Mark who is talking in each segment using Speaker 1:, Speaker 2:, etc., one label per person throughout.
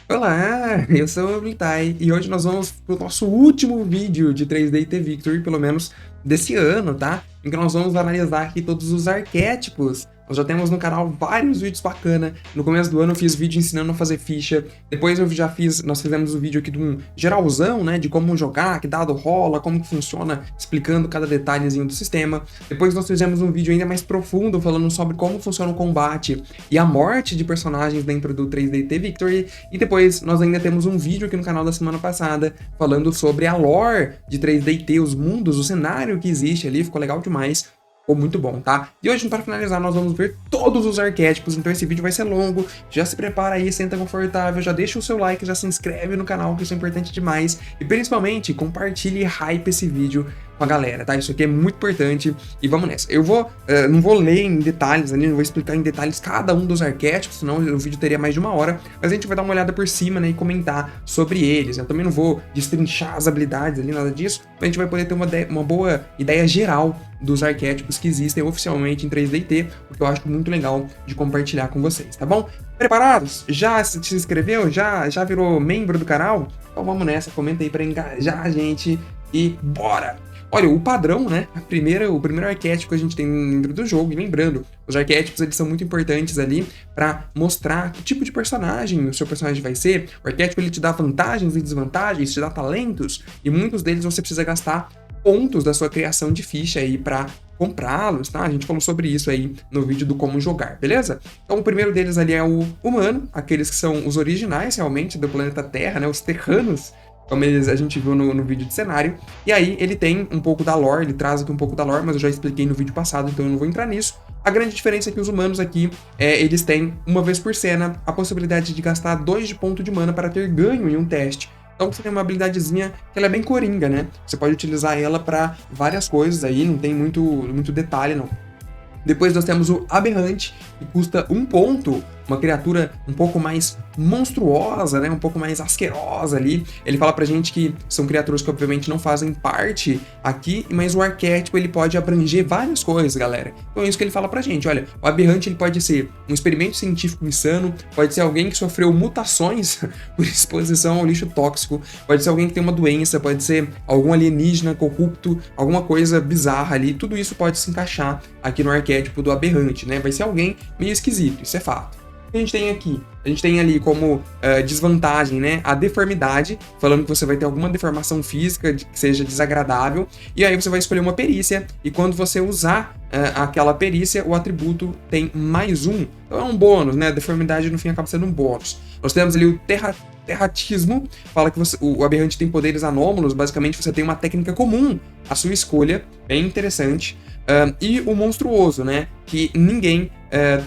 Speaker 1: Olá, eu sou o Blitai e hoje nós vamos pro nosso último vídeo de 3D T Victory, pelo menos desse ano, tá? Em que nós vamos analisar aqui todos os arquétipos. Nós já temos no canal vários vídeos bacana. No começo do ano eu fiz vídeo ensinando a fazer ficha. Depois nós fizemos um vídeo aqui de um geralzão, né? De como jogar, que dado rola, como que funciona, explicando cada detalhezinho do sistema. Depois nós fizemos um vídeo ainda mais profundo, falando sobre como funciona o combate e a morte de personagens dentro do 3D T Victory. E depois nós ainda temos um vídeo aqui no canal da semana passada, falando sobre a lore de 3D T, os mundos, o cenário que existe ali, ficou legal demais. Ficou muito bom, tá? E hoje, para finalizar, nós vamos ver todos os arquétipos, então esse vídeo vai ser longo. Já se prepara aí, senta confortável, já deixa o seu like, já se inscreve no canal, que isso é importante demais. E principalmente, compartilhe e hype esse vídeo com a galera, tá? Isso aqui é muito importante e vamos nessa. Eu não vou ler em detalhes ali, não vou explicar em detalhes cada um dos arquétipos, senão o vídeo teria mais de uma hora, mas a gente vai dar uma olhada por cima, né, e comentar sobre eles. Eu também não vou destrinchar as habilidades ali, nada disso, mas a gente vai poder ter uma boa ideia geral dos arquétipos que existem oficialmente em 3D&T, o que eu acho muito legal de compartilhar com vocês, tá bom? Preparados? Já se inscreveu? Já virou membro do canal? Então vamos nessa, comenta aí pra engajar a gente e bora! Olha, o padrão, né? O primeiro arquétipo que a gente tem dentro do jogo, e lembrando, os arquétipos eles são muito importantes ali para mostrar que tipo de personagem o seu personagem vai ser. O arquétipo ele te dá vantagens e desvantagens, te dá talentos, e muitos deles você precisa gastar pontos da sua criação de ficha aí para comprá-los, tá? A gente falou sobre isso aí no vídeo do como jogar, beleza? Então o primeiro deles ali é o humano, aqueles que são os originais realmente do planeta Terra, né? Os terranos, como a gente viu no vídeo de cenário. E aí ele tem um pouco da lore, ele traz aqui um pouco da lore, mas eu já expliquei no vídeo passado, então eu não vou entrar nisso. A grande diferença é que os humanos aqui, eles têm, uma vez por cena, a possibilidade de gastar 2 de ponto de mana para ter ganho em um teste. Então você tem uma habilidadezinha que ela é bem coringa, né? Você pode utilizar ela para várias coisas aí, não tem muito detalhe não. Depois nós temos o Aberrante, que custa 1 ponto, uma criatura um pouco mais monstruosa, né? Um pouco mais asquerosa ali. Ele fala pra gente que são criaturas que obviamente não fazem parte aqui, mas o arquétipo ele pode abranger várias coisas, galera. Então é isso que ele fala pra gente, olha, o Aberrante ele pode ser um experimento científico insano, pode ser alguém que sofreu mutações por exposição ao lixo tóxico, pode ser alguém que tem uma doença, pode ser algum alienígena corrupto, alguma coisa bizarra ali, tudo isso pode se encaixar aqui no arquétipo do Aberrante, né? Vai ser alguém meio esquisito, isso é fato. O que a gente tem aqui? A gente tem ali como desvantagem, né, a deformidade, falando que você vai ter alguma deformação física que seja desagradável, e aí você vai escolher uma perícia, e quando você usar aquela perícia, o atributo tem +1. Então é um bônus, né? A deformidade no fim acaba sendo um bônus. Nós temos ali o terratismo, fala que o aberrante tem poderes anômalos, basicamente você tem uma técnica comum à sua escolha, bem interessante. E o monstruoso, né? Que ninguém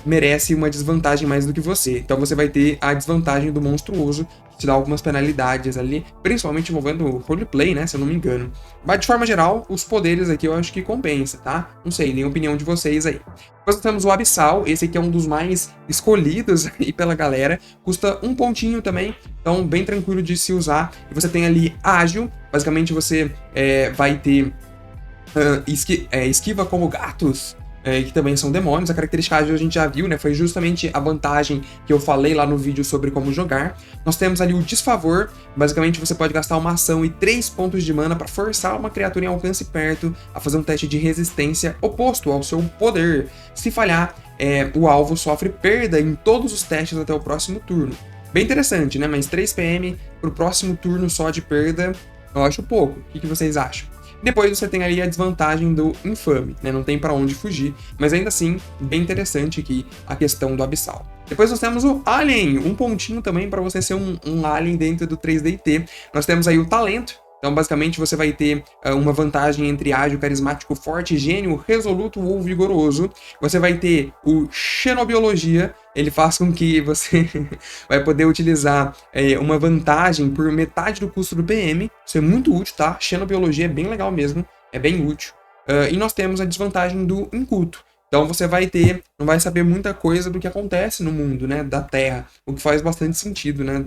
Speaker 1: merece uma desvantagem mais do que você. Então você vai ter a desvantagem do monstruoso, que te dá algumas penalidades ali, principalmente envolvendo o roleplay, né? Se eu não me engano. Mas de forma geral, os poderes aqui eu acho que compensa, tá? Não sei, nem a opinião de vocês aí. Depois nós temos o Abissal, esse aqui é um dos mais escolhidos aí pela galera. Custa 1 pontinho também, então bem tranquilo de se usar. E você tem ali ágil, basicamente você vai ter esquiva como gatos, que também são demônios. A característica ágil a gente já viu, né? Foi justamente a vantagem que eu falei lá no vídeo sobre como jogar. Nós temos ali o desfavor, basicamente você pode gastar uma ação e 3 pontos de mana para forçar uma criatura em alcance perto a fazer um teste de resistência oposto ao seu poder. Se falhar, o alvo sofre perda em todos os testes até o próximo turno. Bem interessante, né? Mas 3 PM pro próximo turno só de perda, eu acho pouco. O que vocês acham? Depois você tem ali a desvantagem do infame, né? Não tem pra onde fugir, mas ainda assim, bem interessante aqui a questão do abissal. Depois nós temos o Alien, 1 pontinho também para você ser um Alien dentro do 3D&T. Nós temos aí o talento, então basicamente você vai ter uma vantagem entre ágil, carismático, forte, gênio, resoluto ou vigoroso. Você vai ter o xenobiologia, ele faz com que você vai poder utilizar uma vantagem por metade do custo do PM. Isso é muito útil, tá? Xenobiologia é bem legal mesmo, é bem útil. E nós temos a desvantagem do inculto. Então você não vai saber muita coisa do que acontece no mundo, né, da Terra, o que faz bastante sentido, né,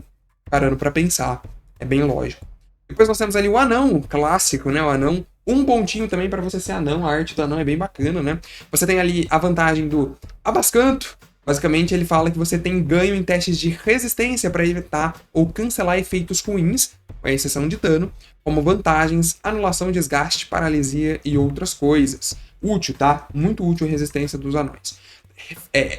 Speaker 1: parando pra pensar, é bem lógico. Depois nós temos ali o anão, o clássico, né, o anão, 1 pontinho também para você ser anão, a arte do anão é bem bacana, né. Você tem ali a vantagem do abascanto, Basicamente, ele fala que você tem ganho em testes de resistência para evitar ou cancelar efeitos ruins, com exceção de dano, como vantagens, anulação, desgaste, paralisia e outras coisas. Útil, tá? Muito útil a resistência dos anões.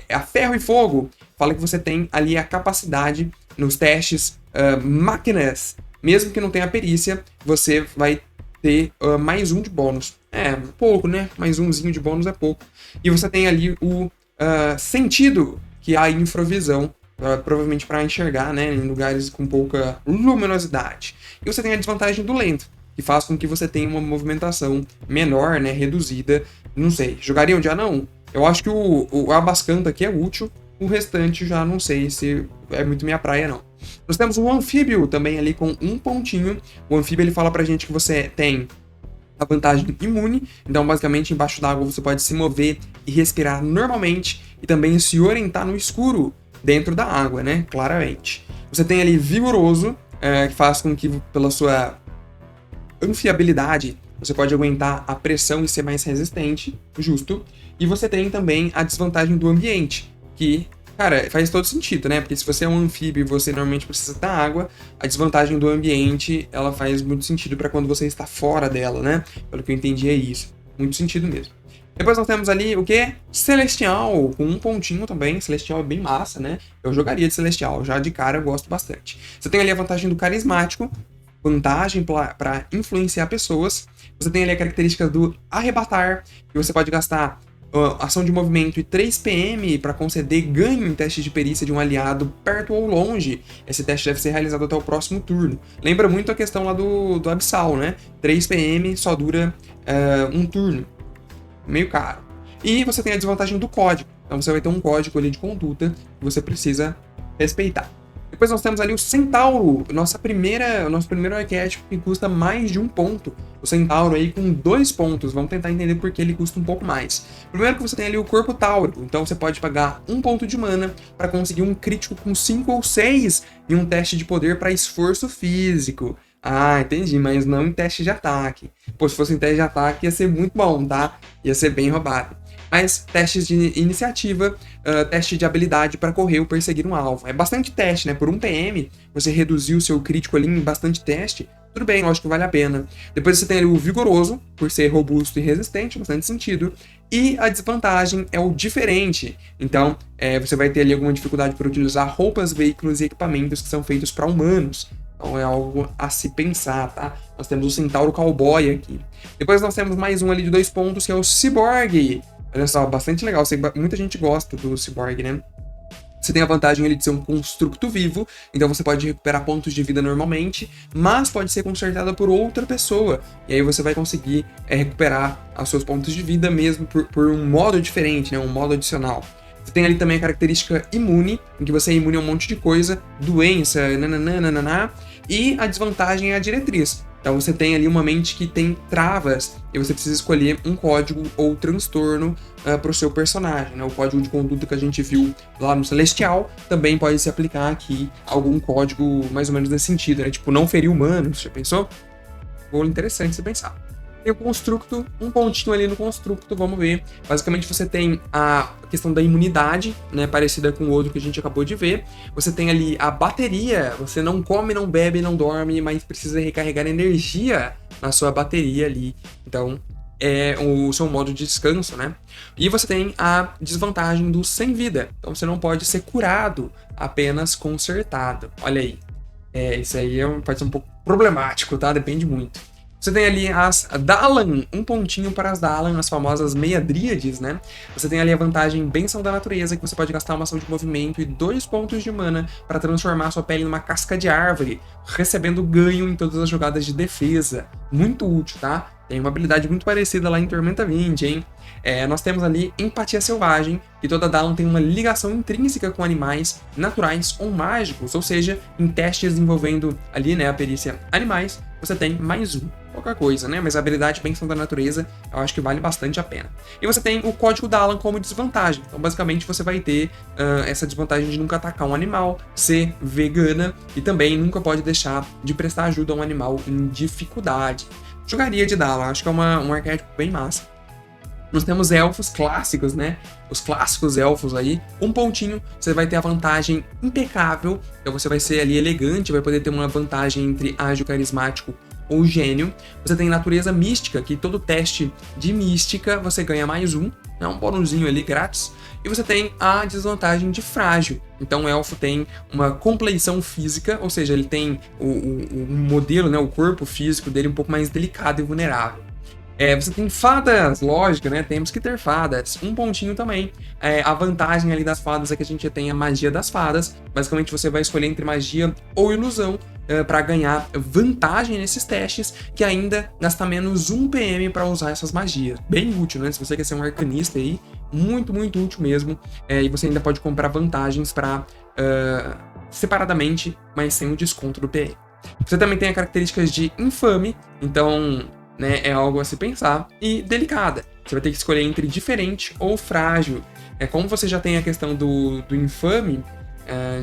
Speaker 1: A ferro e fogo fala que você tem ali a capacidade nos testes máquinas, mesmo que não tenha perícia, você vai ter mais um de bônus. Pouco, né? Mais umzinho de bônus é pouco. E você tem ali o sentido, que é a infravisão, provavelmente para enxergar, né, em lugares com pouca luminosidade. E você tem a desvantagem do lento, que faz com que você tenha uma movimentação menor, né, reduzida. Não sei, jogariam de anão? Eu acho que o Abascanta aqui é útil, o restante já não sei se é muito minha praia, não. Nós temos o anfíbio também ali com um pontinho. O anfíbio ele fala pra gente que você tem a vantagem imune, então basicamente embaixo d'água você pode se mover e respirar normalmente e também se orientar no escuro dentro da água, né? Claramente. Você tem ali vigoroso, que faz com que pela sua anfiabilidade você pode aguentar a pressão e ser mais resistente, justo. E você tem também a desvantagem do ambiente, que, cara, faz todo sentido, né? Porque se você é um anfíbio e você normalmente precisa da água, a desvantagem do ambiente, ela faz muito sentido para quando você está fora dela, né? Pelo que eu entendi é isso. Muito sentido mesmo. Depois nós temos ali o quê? Celestial, com um pontinho também. Celestial é bem massa, né? Eu jogaria de Celestial, já de cara eu gosto bastante. Você tem ali a vantagem do carismático, vantagem para influenciar pessoas. Você tem ali a característica do arrebatar, que você pode gastar ação de movimento e 3 PM para conceder ganho em teste de perícia de um aliado perto ou longe. Esse teste deve ser realizado até o próximo turno. Lembra muito a questão lá do Abissal, né? 3 PM só dura um turno. Meio caro. E você tem a desvantagem do código. Então você vai ter um código ali de conduta que você precisa respeitar. Depois nós temos ali o Centauro, nosso primeiro arquétipo que custa mais de 1 ponto. O Centauro aí com 2 pontos, vamos tentar entender por que ele custa um pouco mais. Primeiro que você tem ali o Corpo Táurico, então você pode pagar 1 ponto de mana para conseguir um crítico com 5 ou 6 em um teste de poder para esforço físico. Ah, entendi, mas não em teste de ataque. Pô, se fosse em teste de ataque ia ser muito bom, tá? Ia ser bem roubado. Mas testes de iniciativa, teste de habilidade para correr ou perseguir um alvo. É bastante teste, né? Por 1 PM, você reduzir o seu crítico ali em bastante teste, tudo bem, lógico que vale a pena. Depois você tem ali o vigoroso, por ser robusto e resistente, bastante sentido. E a desvantagem é o diferente. Então, você vai ter ali alguma dificuldade por utilizar roupas, veículos e equipamentos que são feitos para humanos. Então é algo a se pensar, tá? Nós temos o Centauro Cowboy aqui. Depois nós temos mais um ali de 2 pontos, que é o Cyborg. Olha só, bastante legal. Muita gente gosta do Cyborg, né? Você tem a vantagem ele de ser um construto vivo, então você pode recuperar pontos de vida normalmente, mas pode ser consertado por outra pessoa. E aí você vai conseguir recuperar os seus pontos de vida mesmo por um modo diferente, né? Um modo adicional. Você tem ali também a característica imune, em que você é imune a um monte de coisa, doença, nananana, e a desvantagem é a diretriz. Então você tem ali uma mente que tem travas e você precisa escolher um código ou transtorno para o seu personagem, né? O código de conduta que a gente viu lá no Celestial também pode se aplicar aqui algum código mais ou menos nesse sentido, né? Tipo, não ferir humanos, já pensou? Vou interessante você pensar. Tem o construto, um pontinho ali no construto, vamos ver. Basicamente você tem a questão da imunidade, né, parecida com o outro que a gente acabou de ver. Você tem ali a bateria, você não come, não bebe, não dorme, mas precisa recarregar energia na sua bateria ali. Então, é o seu modo de descanso, né? E você tem a desvantagem do sem vida. Então você não pode ser curado, apenas consertado. Olha aí. Isso aí pode ser um pouco problemático, tá? Depende muito. Você tem ali as Dalan, um pontinho para as Dalan, as famosas meia-dríades, né? Você tem ali a vantagem Bênção da Natureza, que você pode gastar uma ação de movimento e 2 pontos de mana para transformar sua pele numa casca de árvore, recebendo ganho em todas as jogadas de defesa. Muito útil, tá? Tem uma habilidade muito parecida lá em Tormenta 20, hein? Nós temos ali Empatia Selvagem, que toda Dalan tem uma ligação intrínseca com animais naturais ou mágicos, ou seja, em testes envolvendo ali, né, a perícia animais, você tem mais um. Pouca coisa, né? Mas a habilidade Bênção da Natureza eu acho que vale bastante a pena. E você tem o código Dalan como desvantagem. Então, basicamente, você vai ter essa desvantagem de nunca atacar um animal, ser vegana e também nunca pode deixar de prestar ajuda a um animal em dificuldade. Jogaria de Dalan, acho que é um arquétipo bem massa. Nós temos elfos clássicos, né? Os clássicos elfos aí. Um pontinho, você vai ter a vantagem impecável. Então você vai ser ali elegante, vai poder ter uma vantagem entre ágil, carismático ou gênio. Você tem natureza mística, que todo teste de mística você ganha mais um, né? Um bônusinho ali grátis. E você tem a desvantagem de frágil. Então o elfo tem uma compleição física, ou seja, ele tem o modelo, né? O corpo físico dele um pouco mais delicado e vulnerável. Você tem fadas, lógico, né? Temos que ter fadas. Um pontinho também. A vantagem ali das fadas é que a gente tem a magia das fadas. Basicamente, você vai escolher entre magia ou ilusão para ganhar vantagem nesses testes, que ainda gasta menos 1 PM para usar essas magias. Bem útil, né? Se você quer ser um arcanista aí, muito, muito útil mesmo. E você ainda pode comprar vantagens para separadamente, mas sem o desconto do PM. Você também tem as características de infame, então, né, é algo a se pensar, e delicada. Você vai ter que escolher entre diferente ou frágil. Como você já tem a questão do infame,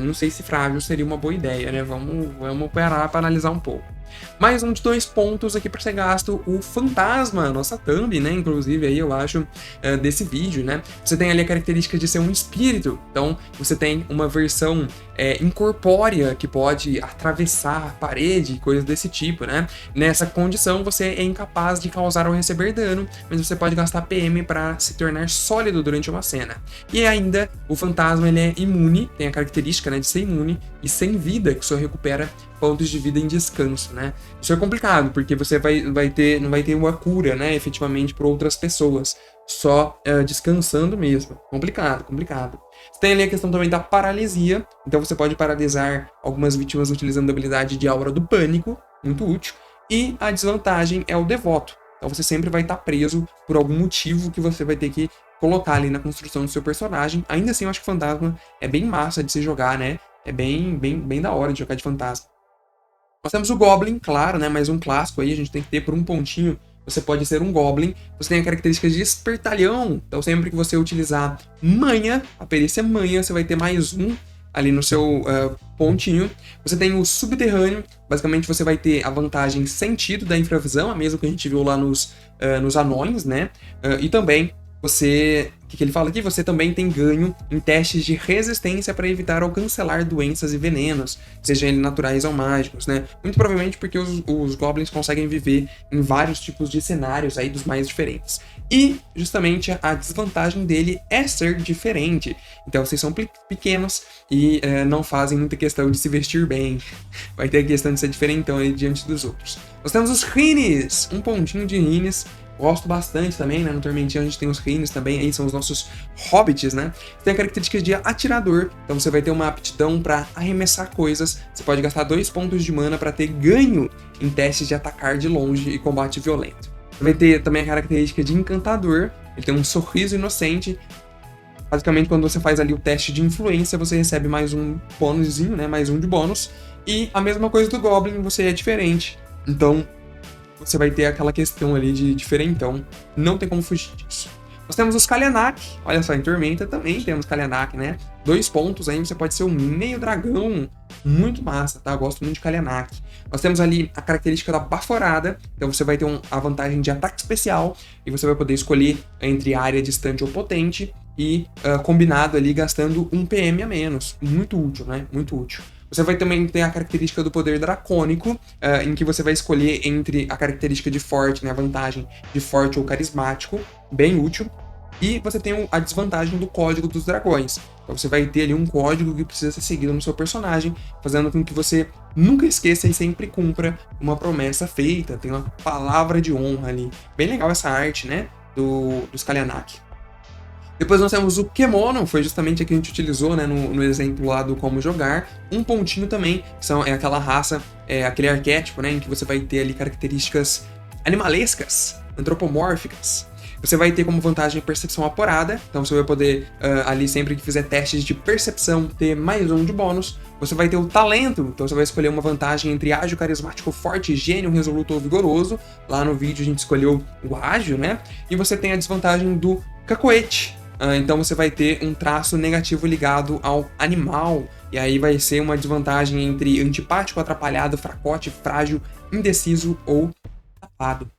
Speaker 1: não sei se frágil seria uma boa ideia, né? Vamos parar para analisar um pouco. Mais um de 2 pontos aqui para ser gasto, o fantasma, nossa thumb, né? Inclusive aí eu acho desse vídeo, né? Você tem ali a característica de ser um espírito, então você tem uma versão incorpórea que pode atravessar a parede, coisas desse tipo, né? Nessa condição você é incapaz de causar ou receber dano, mas você pode gastar PM para se tornar sólido durante uma cena. E ainda o fantasma ele é imune, tem a característica, né, de ser imune e sem vida, que só recupera pontos de vida em descanso, né? Isso é complicado, porque você não vai ter uma cura, né, efetivamente por outras pessoas, só descansando mesmo. Complicado. Você tem ali a questão também da paralisia, então você pode paralisar algumas vítimas utilizando a habilidade de aura do pânico, muito útil, e a desvantagem é o devoto. Então você sempre vai estar preso por algum motivo que você vai ter que colocar ali na construção do seu personagem. Ainda assim, eu acho que fantasma é bem massa de se jogar, né? É bem da hora de jogar de fantasma. Nós temos o Goblin, claro, né? Mais um clássico aí, a gente tem que ter por um pontinho. Você pode ser um Goblin. Você tem a característica de espertalhão. Então sempre que você utilizar manha, a perícia manha, você vai ter mais um ali no seu pontinho. Você tem o subterrâneo. Basicamente você vai ter a vantagem sentido da infravisão, a mesma que a gente viu lá nos anões, né? E também você... O que ele fala aqui? Você também tem ganho em testes de resistência para evitar ou cancelar doenças e venenos, sejam eles naturais ou mágicos, né? Muito provavelmente porque os goblins conseguem viver em vários tipos de cenários aí dos mais diferentes. E, justamente, a desvantagem dele é ser diferente. Então, vocês são pequenos e não fazem muita questão de se vestir bem. Vai ter a questão de ser diferentão aí diante dos outros. Nós temos os rines, um pontinho de rines. Gosto bastante também, né? No Tormentinho a gente tem os reinos também, aí são os nossos hobbits, né? Tem a característica de atirador, então você vai ter uma aptidão para arremessar coisas. Você pode gastar 2 pontos de mana para ter ganho em testes de atacar de longe e combate violento. Você vai ter também a característica de encantador, ele tem um sorriso inocente. Basicamente, quando você faz ali o teste de influência, você recebe mais um bônusinho, né? Mais um de bônus. E a mesma coisa do Goblin, você é diferente. Então, você vai ter aquela questão ali de diferentão. Não tem como fugir disso. Nós temos os Kalyanak. Olha só, em Tormenta também temos Kalyanak, né? 2 pontos aí, você pode ser um meio dragão. Muito massa, tá? Eu gosto muito de Kalyanak. Nós temos ali a característica da Baforada. Então você vai ter a vantagem de ataque especial. E você vai poder escolher entre área distante ou potente. E combinado ali, gastando 1 PM a menos. Muito útil, né? Muito útil. Você vai também ter a característica do poder dracônico, em que você vai escolher entre a característica de forte, né, a vantagem de forte ou carismático, bem útil. E você tem a desvantagem do código dos dragões. Então você vai ter ali um código que precisa ser seguido no seu personagem, fazendo com que você nunca esqueça e sempre cumpra uma promessa feita. Tem uma palavra de honra ali. Bem legal essa arte, né, dos Kalyanak. Depois nós temos o Kemono, foi justamente a que a gente utilizou, né, no exemplo lá do como jogar. Um pontinho também, é aquela raça, aquele arquétipo, né, em que você vai ter ali características animalescas, antropomórficas. Você vai ter como vantagem percepção apurada, então você vai poder, ali sempre que fizer testes de percepção, ter mais um de bônus. Você vai ter o talento, então você vai escolher uma vantagem entre ágil, carismático, forte, gênio, resoluto ou vigoroso. Lá no vídeo a gente escolheu o ágil, né? E você tem a desvantagem do cacoete. Então você vai ter um traço negativo ligado ao animal. E aí vai ser uma desvantagem entre antipático, atrapalhado, fracote, frágil, indeciso ou tapado.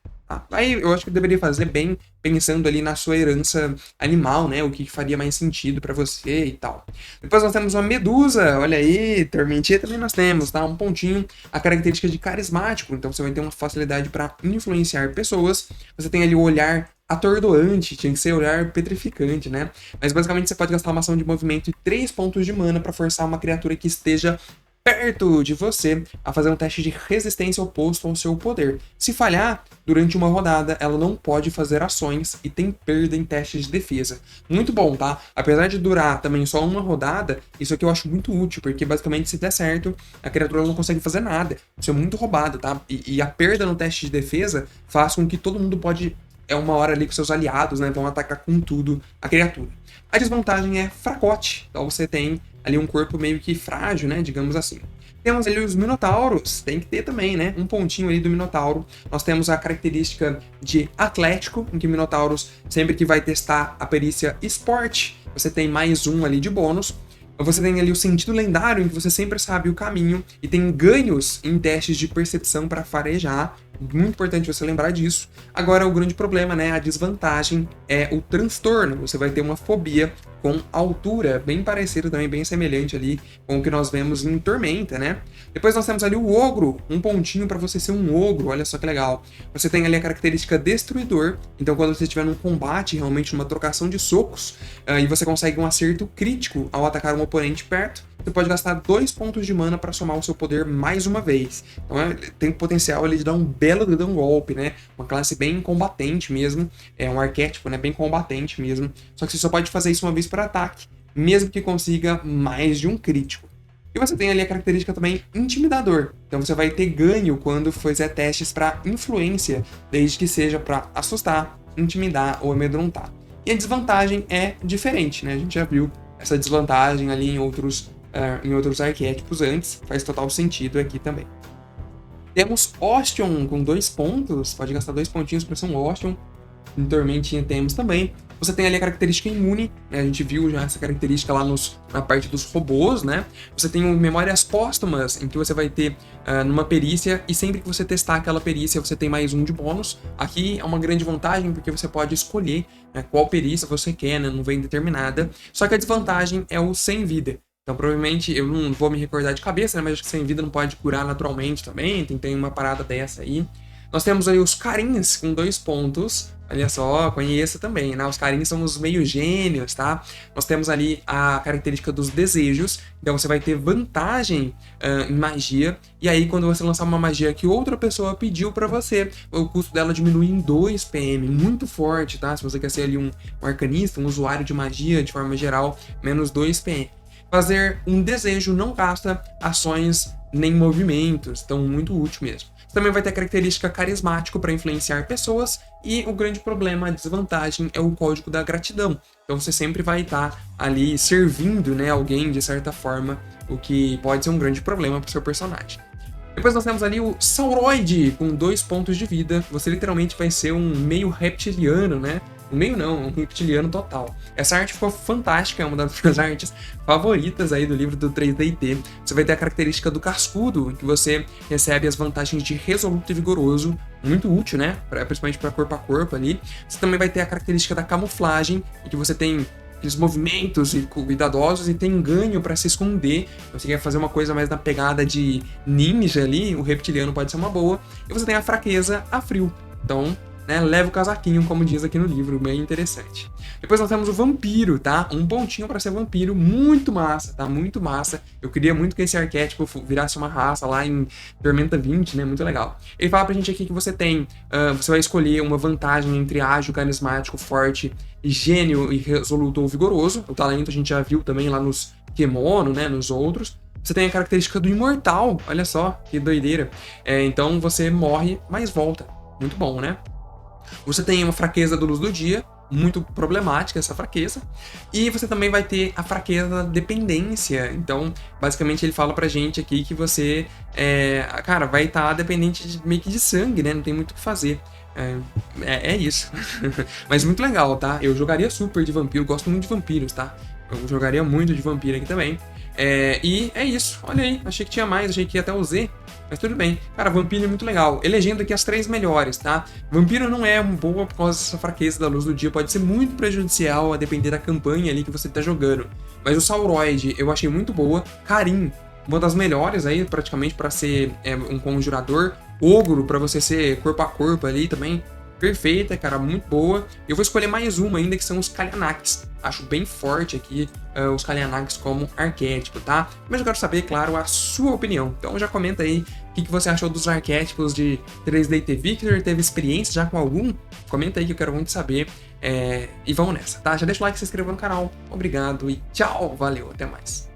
Speaker 1: Aí eu acho que eu deveria fazer bem pensando ali na sua herança animal, né? O que faria mais sentido pra você e tal. Depois nós temos uma medusa, olha aí, tormentia também nós temos, tá? Um pontinho, a característica de carismático, então você vai ter uma facilidade para influenciar pessoas. Você tem ali o olhar atordoante, tinha que ser olhar petrificante, né? Mas basicamente você pode gastar uma ação de movimento e 3 pontos de mana para forçar uma criatura que esteja perto de você a fazer um teste de resistência oposto ao seu poder. Se falhar, durante uma rodada, ela não pode fazer ações e tem perda em testes de defesa. Muito bom, tá? Apesar de durar também só uma rodada, isso aqui eu acho muito útil, porque basicamente se der certo, a criatura não consegue fazer nada. Isso é muito roubado, tá? E a perda no teste de defesa faz com que todo mundo pode... É uma hora ali que seus aliados, né, vão atacar com tudo a criatura. A desvantagem é fracote, então você tem ali um corpo meio que frágil, né, digamos assim. Temos ali os Minotauros, tem que ter também, né, um pontinho ali do Minotauro. Nós temos a característica de Atlético, em que Minotauros, sempre que vai testar a perícia Esporte, você tem mais um ali de bônus. Você tem ali o sentido lendário, em que você sempre sabe o caminho, e tem ganhos em testes de percepção para farejar. Muito importante você lembrar disso. Agora, o grande problema, né, a desvantagem é o transtorno. Você vai ter uma fobia com altura, bem parecido também, bem semelhante ali com o que nós vemos em Tormenta, né? Depois nós temos ali o Ogro, um pontinho para você ser um Ogro, olha só que legal. Você tem ali a característica Destruidor, então quando você estiver num combate, realmente numa trocação de socos, e você consegue um acerto crítico ao atacar um oponente perto, você pode gastar 2 pontos de mana para somar o seu poder mais uma vez. Então tem o potencial ali de dar um belo de um golpe, né? Uma classe bem combatente mesmo, é um arquétipo, né? Bem combatente mesmo. Só que você só pode fazer isso uma vez por ataque, mesmo que consiga mais de um crítico. E você tem ali a característica também Intimidador. Então você vai ter ganho quando fizer testes para influência, desde que seja para assustar, intimidar ou amedrontar. E a desvantagem é diferente, né? A gente já viu essa desvantagem ali em outros arquétipos antes, faz total sentido aqui também. Temos Ostion com 2 pontos, pode gastar 2 pontinhos para ser um Ostion. Em Tormentinha temos também. Você tem ali a característica imune, né? A gente viu já essa característica lá na parte dos robôs, né? Você tem o Memórias Póstumas, em que você vai ter numa perícia, e sempre que você testar aquela perícia, você tem mais um de bônus. Aqui é uma grande vantagem, porque você pode escolher, né, qual perícia você quer, né? Não vem determinada. Só que a desvantagem é o sem vida. Então, provavelmente, eu não vou me recordar de cabeça, né? Mas acho que sem vida não pode curar naturalmente também. Tem uma parada dessa aí. Nós temos aí os Carins com 2 pontos. Olha só, conheça também, né? Os Carins são os meio gênios, tá? Nós temos ali a característica dos desejos. Então você vai ter vantagem em magia. E aí, quando você lançar uma magia que outra pessoa pediu pra você, o custo dela diminui em 2 PM. Muito forte, tá? Se você quer ser ali um arcanista, um usuário de magia de forma geral, menos 2 PM. Fazer um desejo não gasta ações nem movimentos, então muito útil mesmo. Você também vai ter a característica carismático para influenciar pessoas, e o grande problema, a desvantagem, é o código da gratidão. Então você sempre vai estar ali servindo, né, alguém de certa forma, o que pode ser um grande problema para o seu personagem. Depois nós temos ali o Sauroid com 2 pontos de vida. Você literalmente vai ser um meio reptiliano, né? Um meio não, um reptiliano total. Essa arte ficou fantástica, é uma das minhas artes favoritas aí do livro do 3DT. Você vai ter a característica do cascudo, em que você recebe as vantagens de resoluto e vigoroso, muito útil, né? Principalmente para corpo a corpo ali. Você também vai ter a característica da camuflagem, em que você tem aqueles movimentos cuidadosos e tem ganho para se esconder. Você quer fazer uma coisa mais na pegada de ninja ali, o reptiliano pode ser uma boa. E você tem a fraqueza a frio. Então, né, leva o casaquinho, como diz aqui no livro, bem interessante. Depois nós temos o vampiro, tá? Um pontinho para ser vampiro, muito massa, tá? Muito massa. Eu queria muito que esse arquétipo virasse uma raça lá em Tormenta 20, né? Muito legal. Ele fala pra gente aqui que você tem, você vai escolher uma vantagem entre ágil, carismático, forte, gênio e resoluto ou vigoroso. O talento a gente já viu também lá nos Kemono, né? Nos outros. Você tem a característica do imortal, olha só, que doideira. Então você morre, mas volta. Muito bom, né? Você tem uma fraqueza do luz do dia, muito problemática essa fraqueza, e você também vai ter a fraqueza da dependência. Então, basicamente, ele fala pra gente aqui que você, cara, vai estar dependente meio que de sangue, né? Não tem muito o que fazer. É isso. Mas muito legal, tá? Eu jogaria super de vampiro, gosto muito de vampiros, tá? Eu jogaria muito de vampiro aqui também. E é isso. Olha aí, achei que tinha mais, achei que ia até o Z. Mas tudo bem. Cara, Vampiro é muito legal. Elegendo aqui as 3 melhores, tá? Vampiro não é boa por causa dessa fraqueza da luz do dia. Pode ser muito prejudicial a depender da campanha ali que você tá jogando. Mas o Sauroid eu achei muito boa. Karim, uma das melhores aí, praticamente, pra ser um conjurador. Ogro, pra você ser corpo a corpo ali também. Perfeita, cara, muito boa. Eu vou escolher mais uma ainda, que são os Kalianax. Acho bem forte aqui os Kalianax como arquétipo, tá? Mas eu quero saber, claro, a sua opinião. Então já comenta aí o que você achou dos arquétipos de 3D T Victor. Teve experiência já com algum? Comenta aí que eu quero muito saber. E vamos nessa, tá? Já deixa o like, se inscreva no canal. Obrigado e tchau, valeu, até mais.